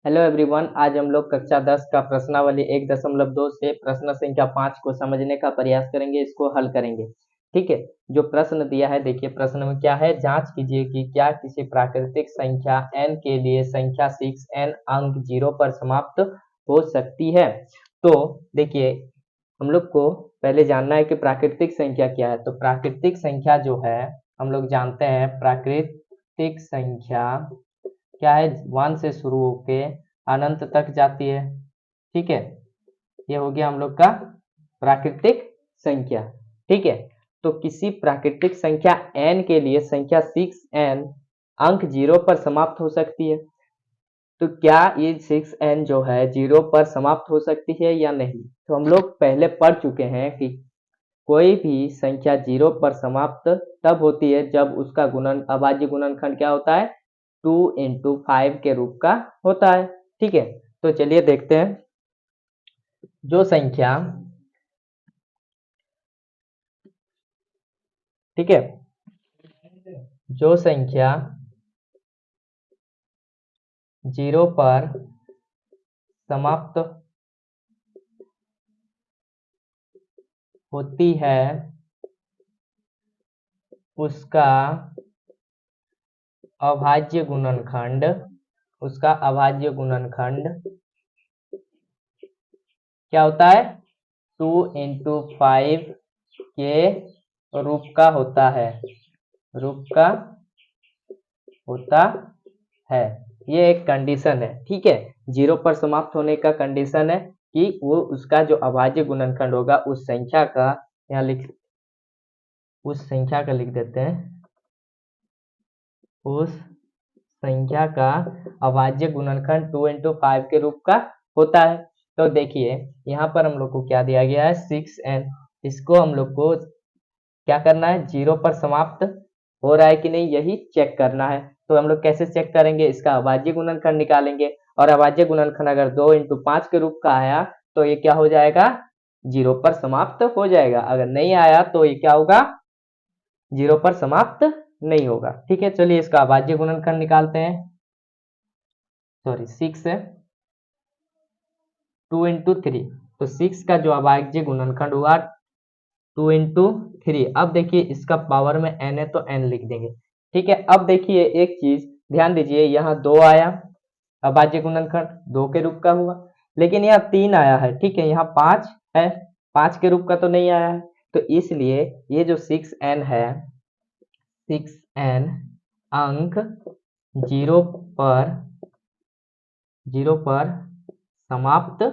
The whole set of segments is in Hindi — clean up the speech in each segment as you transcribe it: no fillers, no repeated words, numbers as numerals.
हेलो एवरीवन, आज हम लोग कक्षा 10 का प्रश्नावली 1.2 से प्रश्न संख्या 5 को समझने का प्रयास करेंगे, इसको हल करेंगे। ठीक है, जो प्रश्न दिया है देखिए प्रश्न में क्या है। जांच कीजिए कि क्या किसी प्राकृतिक संख्या n के लिए संख्या 6n अंक 0 पर समाप्त हो सकती है। तो देखिए हम लोग को पहले जानना है कि प्राकृतिक संख्या क्या है। तो प्राकृतिक संख्या जो है हम लोग जानते हैं, प्राकृतिक संख्या क्या है, 1 से शुरू होके अनंत तक जाती है। ठीक है, ये हो गया हम लोग का प्राकृतिक संख्या। ठीक है, तो किसी प्राकृतिक संख्या n के लिए संख्या 6n अंक 0 पर समाप्त हो सकती है। तो क्या ये 6n जो है 0 पर समाप्त हो सकती है या नहीं। तो हम लोग पहले पढ़ चुके हैं कि कोई भी संख्या 0 पर समाप्त तब होती है जब उसका अभाज्य गुणनखंड क्या होता है, 2 into 5 के रूप का होता है। ठीक है, तो चलिए देखते हैं। जो संख्या, ठीक है, जो संख्या 0 पर समाप्त होती है उसका अभाज्य गुणनखंड, क्या होता है, 2 into 5 के रूप का होता है, ये एक कंडीशन है। ठीक है, 0 पर समाप्त होने का कंडीशन है कि वो उसका जो अभाज्य गुणनखंड होगा उस संख्या का, उस संख्या का लिख देते हैं, उस संख्या का अभाज्य गुणनखंड 2 into 5 के रूप का होता है। तो देखिए यहाँ पर हम लोग को क्या दिया गया है, 6n। इसको हम लोग को क्या करना है, 0 पर समाप्त हो रहा है कि नहीं, यही चेक करना है। तो हम लोग कैसे चेक करेंगे, इसका अभाज्य गुणनखंड निकालेंगे और अभाज्य गुणनखंड अगर 2 into 5 के रूप का आया तो ये क्या हो जाएगा, 0 पर समाप्त हो जाएगा। अगर नहीं आया तो ये क्या होगा, 0 पर समाप्त नहीं होगा। ठीक है, चलिए इसका अभाज्य गुणनखंड निकालते हैं। सॉरी 6 है, 2 into 3, तो 6 का जो अभाज्य गुणनखंड हुआ 2 into 3। अब देखिए इसका पावर में n है तो n लिख देंगे। ठीक है, अब देखिए एक चीज ध्यान दीजिए, यहाँ 2 आया, अभाज्य गुणनखंड 2 के रूप का हुआ, लेकिन यहाँ 3 आया है। ठीक है, यहाँ 5 है, 5 के रूप का तो नहीं आया है। तो इसलिए ये जो 6n है, 6n अंक 0 पर समाप्त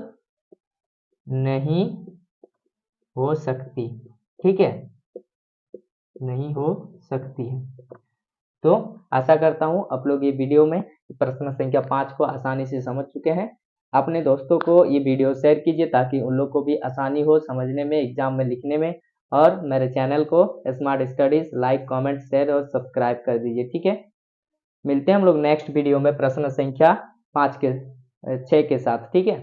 नहीं हो सकती। ठीक है, नहीं हो सकती है। तो आशा करता हूं आप लोग ये वीडियो में प्रश्न संख्या 5 को आसानी से समझ चुके हैं। अपने दोस्तों को ये वीडियो शेयर कीजिए ताकि उन लोग को भी आसानी हो समझने में, एग्जाम में लिखने में। और मेरे चैनल को smart studies like, comment, share और सब्सक्राइब कर दीजिए। ठीक है, मिलते हैं हम लोग नेक्स्ट वीडियो में प्रश्न संख्या 6 के साथ। ठीक है।